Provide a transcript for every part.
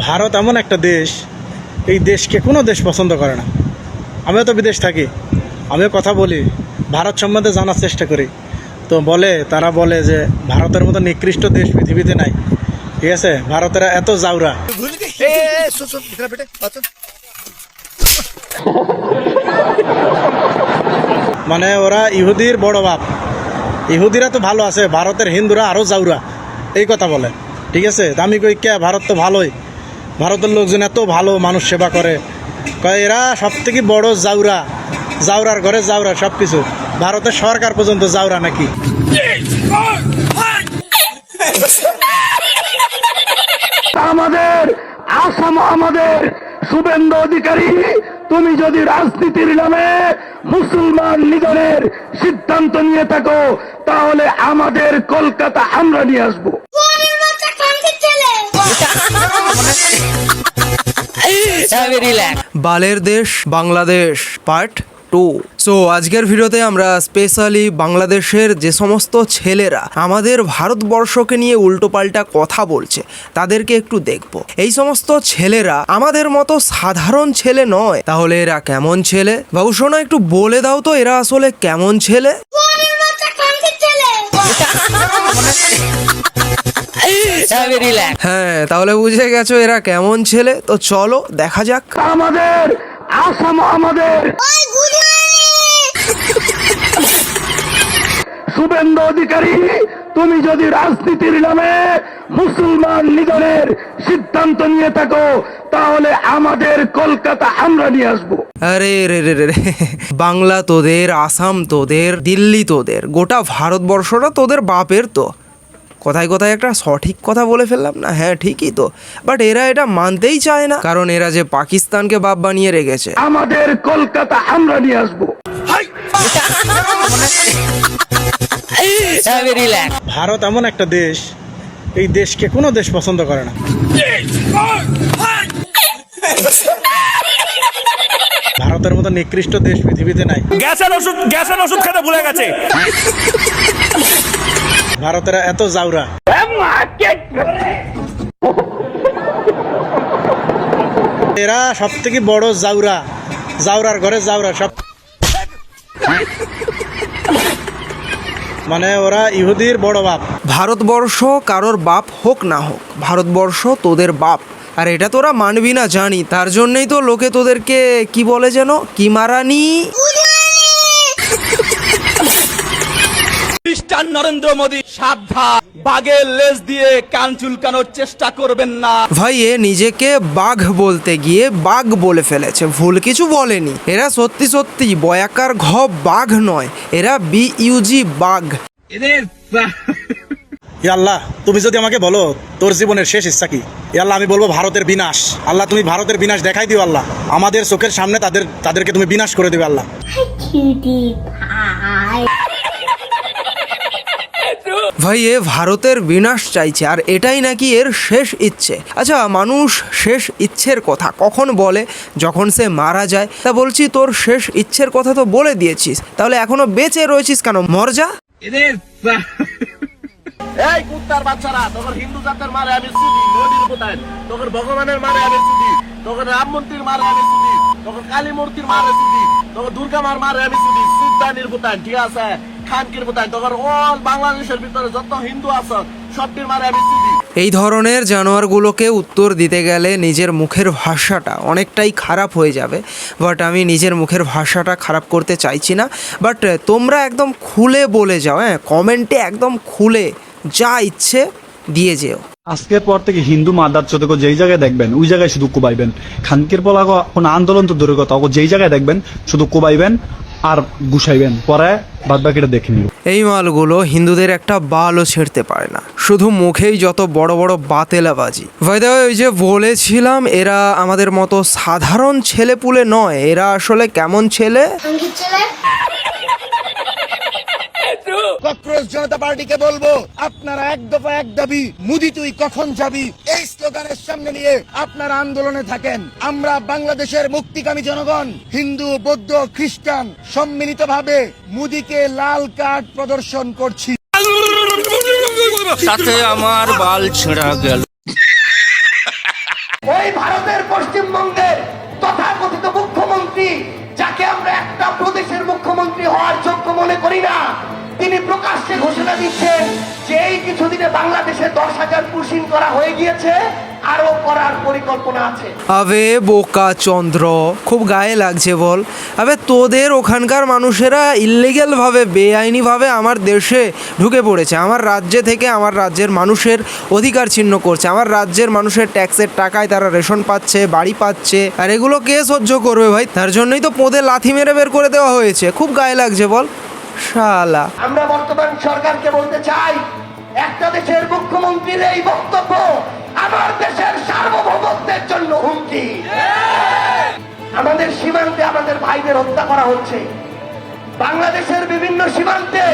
ভারত এমন একটা দেশ, এই দেশকে কোনো দেশ পছন্দ করে না। আমিও তো বিদেশ থাকি, আমিও কথা বলি, ভারত সম্বন্ধে জানার চেষ্টা করি। তো তারা বলে যে ভারতের মতো নিকৃষ্ট দেশ পৃথিবীতে নাই। ঠিক আছে, ভারতের এত জাউরা। মানে ওরা ইহুদির বড় বাপ। ইহুদিরা তো ভালো আছে, ভারতের হিন্দুরা আরও জাউরা, এই কথা বলে। ঠিক আছে, আমি কই কে, ভারত তো ভালোই, ভারতের লোকজন এত ভালো, মানুষ সেবা করে। কয় এরা সব থেকে বড় জাউরা, জাউরার ঘরে জাউরা সব কিছু। ভারতের সরকার পর্যন্ত জাউরা নাকি। আমাদের আসাম, আমাদের শুভেন্দু অধিকারী, তুমি যদি রাজনীতির নামে মুসলমান লীগের সিদ্ধান্ত নিয়ে থাকো, তাহলে আমাদের কলকাতা আমরা নিয়ে আসবো। বালের দেশ বাংলাদেশ পার্ট 2। সো আজকের ভিডিওতে আমরা স্পেশালি বাংলাদেশের যে সমস্ত ছেলেরা আমাদের ভারতবর্ষকে নিয়ে উল্টোপাল্টা কথা বলছে তাদেরকে একটু দেখব। এই সমস্ত ছেলেরা আমাদের মতো সাধারণ ছেলে নয়, তাহলে এরা কেমন ছেলে? বাবু শোনো, একটু বলে দাও তো এরা আসলে কেমন ছেলে? হ্যাঁ, তাহলে বুঝে গেছো এরা কেমন ছেলে। তো চলো দেখা যাক। আমাদের আসাম, আমাদের শুভেন্দু অধিকারী, তুমি যদি রাজনীতির নামে মুসলমান লীগের সিদ্ধান্ত নিয়ে থাকো, তাহলে আমাদের কলকাতা আমরা নিয়ে আসবো। আরে রে রে রে, বাংলা তোদের, আসাম তোদের, দিল্লি তোদের, গোটা ভারতবর্ষটা তোদের বাপের। তো কোথায় কোথায় একটা সঠিক কথা বলে ফেললাম না? হ্যাঁ ঠিকই তো, বাট এরা এটা মানতেই চায় না, কারণ এরা যে পাকিস্তানকে বাপ বানিয়ে রেখেছে। আমাদের কলকাতা আমরা নিয়ে আসবো। ভারত এমন একটা দেশ, এই দেশকে কোনো দেশ পছন্দ করে না। ভারতের মতো নিকৃষ্ট দেশ পৃথিবীতে নাই। গ্যাসের ওষুধ খেতে ভুলে গেছে। ভারতের এত জাউরা। এরা সব থেকে বড় জাউরা, জাউরার ঘরে জাউরা সব। মানে ওরা ইহুদির বড় বাপ। ভারতবর্ষ কারোর বাপ হোক না হোক, ভারতবর্ষ তোদের বাপ। আর এটা তোরা মানবি না জানি, তার জন্যই তো লোকে তোদেরকে কি বলে যেন, কি মারানি। খ্রিস্টান নরেন্দ্র মোদী, সাবধান, বাঘের লেজ দিয়ে কান চুলকানোর চেষ্টা করবেন না। ভাই এ নিজেকে বাঘ বলতে গিয়ে বাঘ বলে ফেলেছে, ভুল কিছু বলেনি। এরা সত্যি সত্যি বয়াকার ঘ বাঘ নয়, এরা বিইউজি বাঘ। ইয়া আল্লাহ, তুমি যদি আমাকে বলো তোর জীবনের শেষ ইচ্ছা কি, ইয়া আল্লাহ আমি বলবো ভারতের বিনাশ। আল্লাহ তুমি ভারতের বিনাশ দেখাই দিও আল্লাহ, আমাদের চোখের সামনে তাদেরকে তুমি বিনাশ করে দিবে আল্লাহ। ভাই এ ভারতের বিনাশ চাইছে, আর এটাই নাকি এর শেষ ইচ্ছে। আচ্ছা, মানুষ শেষ ইচ্ছের কথা কখন বলে? যখন সে মারা যায়। তা বলছি, তোর শেষ ইচ্ছের কথা তো বলে দিয়েছিস, তাহলে এখনো বেঁচে রয়েছিস কেন? মর যা। এই কুত্তার বাচ্চারা, তোর হিন্দু জাতের মারে আমি চুদি, নদীর কোথায় তোর ভগবানের মারে আমি চুদি, তোর রাম মন্দির মারে আমি চুদি, তোর কালী মূর্তির মারে চুদি, তোর দুর্গা মার মারে আমি চুদি, সিদ্ধানির কোথায়, ঠিক আছে, খানকির কোথায়, তোর অল বাংলাদেশের ভিতরে যত হিন্দু আছে সবটির মারে আমি চুদি। এই ধরনের জানোয়ারগুলোকে উত্তর দিতে গেলে নিজের মুখের ভাষাটা অনেকটাই খারাপ হয়ে যাবে, বাট আমি নিজের মুখের ভাষাটা খারাপ করতে চাইছি না। বাট তোমরা একদম খুলে বলে যাও, হ্যাঁ, কমেন্টে একদম খুলে যা ইচ্ছে দিয়ে যেও। আজকের পর থেকে হিন্দু মাদার চোদকে যেই জায়গায় দেখবেন ওই জায়গায় শুধু কোবাইবেন। খানকির পোলা কোনো আন্দোলন তো দূরের কথা, যেই জায়গায় দেখবেন শুধু কোবাইবেন আর গুছাইবেন, পরে বাদ বাকিটা দেখে নিও। এই মালগুলো হিন্দুদের একটা বালও ছেড়তে পারে না, শুধু মুখেই যত বড় বড় বাতেলাবাজি। ভাই ওই যে বলেছিলাম, এরা আমাদের মতো সাধারণ ছেলেপুলে নয়, এরা আসলে কেমন ছেলে? কক্রোচ জনতা পার্টিকে বলবো, আপনারা এক দফা এক দাবি, মুদি তুই কখন যাবি, এই স্লোগানের সামনে নিয়ে আপনারা আন্দোলনে থাকেন। আমরা বাংলাদেশের মুক্তিকামী জনগণ, হিন্দু, বৌদ্ধ, খ্রিস্টান সম্মিলিতভাবে মুদিকে লাল কার্ড প্রদর্শন করছি। সাথে আমার বাল ছেঁড়া গেল। ওই দিচ্ছেন যে এই কিছুদিনে বাংলাদেশে 10,000 পুশিং করা হয়ে গিয়েছে, আরো করার পরিকল্পনা আছে। আবে বোকা চন্দ্র, খুব গায়ে লাগছে বল। আবে তোদের ওখানকার মানুষেরা ইল্লিগ্যাল ভাবে, বেআইনি ভাবে আমার দেশে ঢুকে পড়েছে, আমার রাজ্যে থেকে আমার রাজ্যের মানুষের অধিকার ছিন্ন করছে, আমার রাজ্যের মানুষের ট্যাক্সের টাকায় তারা রেশন পাচ্ছে, বাড়ি পাচ্ছে, আর এগুলো কে সহ্য করবে ভাই? তার জন্যই তো পোদে লাথি মেরে বের করে দেওয়া হয়েছে। খুব গায়ে লাগছে বল শালা। আমরা বর্তমান সরকারকে বলতে চাই, একটা দেশের মুখ্যমন্ত্রীর এই বক্তব্য আমার দেশের সার্বভৌমত্বের জন্য হুমকি। আমাদের সীমান্তে আমাদের ভাইদের হত্যা করা হচ্ছে, বাংলাদেশের বিভিন্ন সীমান্তে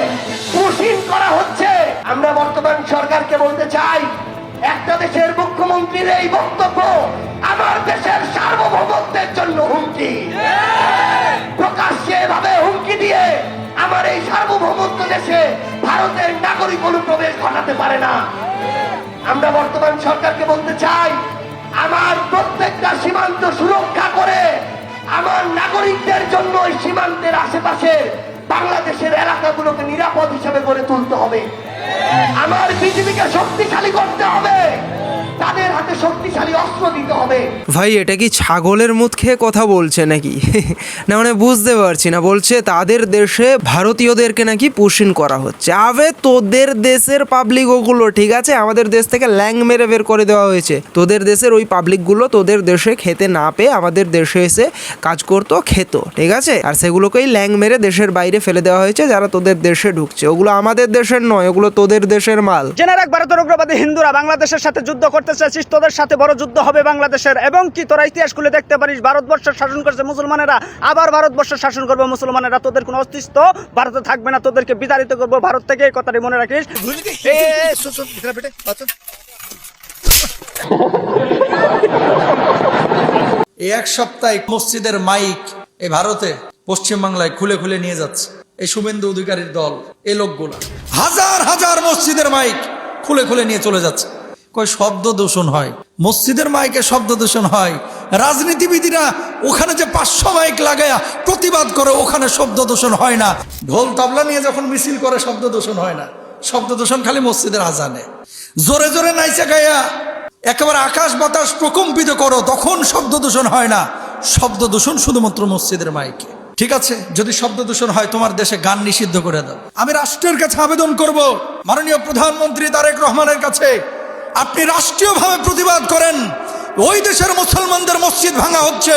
পুশিং করা হচ্ছে। আমরা বর্তমান সরকারকে বলতে চাই, একটা দেশের মুখ্যমন্ত্রীর এই বক্তব্য আমার দেশের সার্বভৌমত্বের জন্য হুমকি। প্রকাশ্যে এভাবে হুমকি দিয়ে আমার এই সার্বভৌমত্ব দেশে ভারতের নাগরিক অনুপ্রবেশ ঘটাতে পারে না। আমরা বর্তমান সরকারকে বলতে চাই, আমার প্রত্যেকটা সীমান্ত সুরক্ষা করে আমার নাগরিকদের জন্য ওই সীমান্তের আশেপাশে বাংলাদেশের এলাকাগুলোকে নিরাপদ হিসেবে গড়ে তুলতে হবে। আমার বিজেপিকে শক্তিশালী করতে হবে, তাদের হাতে শক্তিশালী অস্ত্র দিতে হবে। ভাই এটা কি ছাগলের মুখ খেয়ে কথা বলছে নাকি? না মানে বুঝতে পারছি না। বলছে তাদের দেশে ভারতীয়দেরকে নাকি পুশিং করা হচ্ছে। আবে তোদের দেশের পাবলিক ওগুলো, ঠিক আছে, আমাদের দেশ থেকে ল্যাং মেরে বের করে দেওয়া হয়েছে। তোদের দেশের ওই পাবলিকগুলো তোদের দেশে খেতে না পেয়ে আমাদের দেশে এসে কাজ করতো, খেত, ঠিক আছে, আর সেগুলোকেই ল্যাং মেরে দেশের বাইরে ফেলে দেওয়া হয়েছে যারা তোদের দেশে ঢুকছে। ওগুলো আমাদের দেশের নয়, ওগুলো তোদের দেশের মাল। জেনে রাখ, ভারতের উগ্রবাদী হিন্দুরা বাংলাদেশের সাথে যুদ্ধ করতে চাইছিস, তোদের সাথে বড় যুদ্ধ হবে বাংলাদেশের। এবং কি তোরা ইতিহাস খুলে দেখতে পারিস, ভারতবর্ষ শাসন করছে মুসলমানেরা, আবার ভারতবর্ষ শাসন করবে মুসলমানেরা। তোদের কোনো অস্তিত্ব ভারতে থাকবে না, তোদেরকে বিতাড়িত করবো ভারত থেকে, এই কথাটি মনে রাখিস। এই এক সপ্তাহে মসজিদের মাইক এই ভারতে পশ্চিমবাংলায় খুলে খুলে নিয়ে যাচ্ছে এই শুভেন্দু অধিকারীর দল। এই লোকগুলা হাজার হাজার মসজিদের মাইক খুলে খুলে নিয়ে চলে যাচ্ছে। কই শব্দ দূষণ হয়, মসজিদের মাইকে শব্দ দূষণ হয়। রাজনীতিবিদরা ওখানে যে 500 মাইক লাগায়া প্রতিবাদ করে, ওখানে শব্দ দূষণ হয় না। ঢোল তবলা নিয়ে যখন মিছিল করে শব্দ দূষণ হয় না, শব্দ দূষণ খালি মসজিদের আজানে। জোরে জোরে নাইচা গায়া একেবারে আকাশ বাতাস প্রকম্পিত করো, তখন শব্দ দূষণ হয় না। শব্দ দূষণ শুধুমাত্র মসজিদের মাইকে। ঠিক আছে, যদি শব্দ দূষণ হয় তোমার দেশে গান নিষিদ্ধ করে দাও। আমি রাষ্ট্রের কাছে আবেদন করব, মাননীয় প্রধানমন্ত্রী তারেক রহমানের কাছে, আপনি রাষ্ট্রীয়ভাবে প্রতিবাদ করেন। ওই দেশের মুসলমানদের মসজিদ ভাঙা হচ্ছে,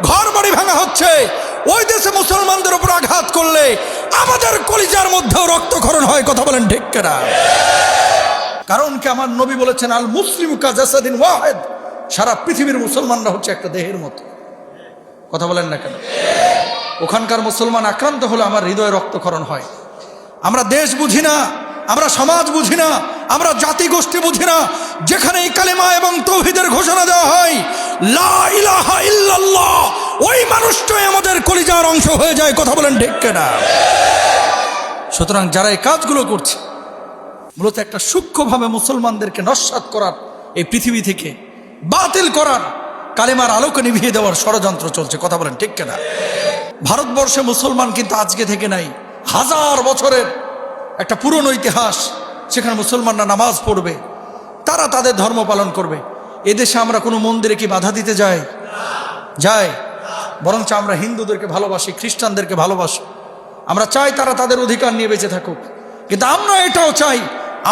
ঘর বাড়ি ভাঙা হচ্ছে, ওই দেশে মুসলমানদের উপর আঘাত করলে আমাদের কলিজার মধ্যেও রক্তক্ষরণ হয়। কথা বলেন ঠিক কিনা? কারণ কি আমার নবী বলেছেন, আল মুসলিমু কাজাসাদিন ওয়াহিদ, সারা পৃথিবীর মুসলমানরা হচ্ছে একটা দেহের মতো। কথা বলেন না কেন? ওখানকার মুসলমান আক্রান্ত হলে আমার হৃদয়ে রক্তক্ষরণ হয়। আমরা দেশ বুঝি না, আমরা সমাজ বুঝি না, আমরা জাতি গোষ্ঠী বুঝি না। যেখানে এই কালেমা এবং তাওহীদের ঘোষণা দেওয়া হয়, লা ইলাহা ইল্লাল্লাহ, ওই মানুষটাই আমাদের কলিজার অংশ হয়ে যায়। কথা বলেন ঠিক কিনা? সুতরাং যারা এই কাজগুলো করছে, মূলত একটা সূক্ষ্মভাবে মুসলমানদেরকে নস্যাৎ করার, এই পৃথিবী থেকে বাতিল করার, কালেমার আলোকে নিভিয়ে দেওয়ার ষড়যন্ত্র চলছে। কথা বলেন ঠিক কিনা? ভারতবর্ষে মুসলমান কিন্তু আজকে থেকে নাই, হাজার বছরের একটা পুরনো ইতিহাস। সেখানে মুসলমানরা নামাজ পড়বে, তারা তাদের ধর্ম পালন করবে। এদেশে আমরা কোনো মন্দিরে কি বাধা দিতে যাই? বরঞ্চ আমরা হিন্দুদেরকে ভালোবাসি, খ্রিস্টানদেরকে ভালোবাসি। আমরা চাই তারা তাদের অধিকার নিয়ে বেঁচে থাকুক, কিন্তু আমরা এটাও চাই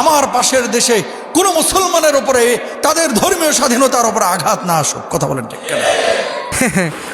আমার পাশের দেশে কোনো মুসলমানের উপরে তাদের ধর্মীয় স্বাধীনতার উপরে আঘাত না আসুক। কথা বলেন ঠিক কিনা?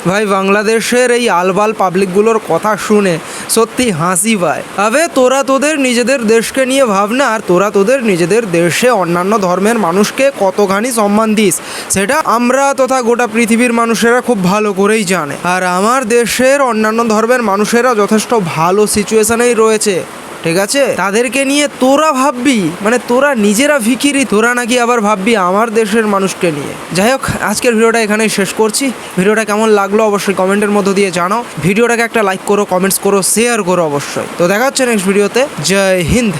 ভাই বাংলাদেশের এই আলবাল পাবলিকগুলোর কথা শুনে সত্যি হাসি পায়। আবে তোরা তোদের নিজেদের দেশকে নিয়ে ভাবনা, আর তোরা তোদের নিজেদের দেশে অন্যান্য ধর্মের মানুষকে কতখানি সম্মান দিস সেটা আমরা তথা গোটা পৃথিবীর মানুষেরা খুব ভালো করেই জানে। আর আমার দেশের অন্যান্য ধর্মের মানুষেরা যথেষ্ট ভালো সিচুয়েশনেই রয়েছে, ঠিক আছে? তাদেরকে নিয়ে তোরা ভাববি, মানে তোরা নিজেরা ভিখিরি, তোরা নাকি আবার ভাববি আমার দেশের মানুষকে নিয়ে। যাই হোক, আজকের ভিডিওটা এখানেই শেষ করছি। ভিডিওটা কেমন লাগলো অবশ্যই কমেন্টের মধ্য দিয়ে জানাও। ভিডিওটাকে একটা লাইক করো, কমেন্টস করো, শেয়ার করো অবশ্যই। তো দেখা হচ্ছে নেক্সট ভিডিওতে। জয় হিন্দ।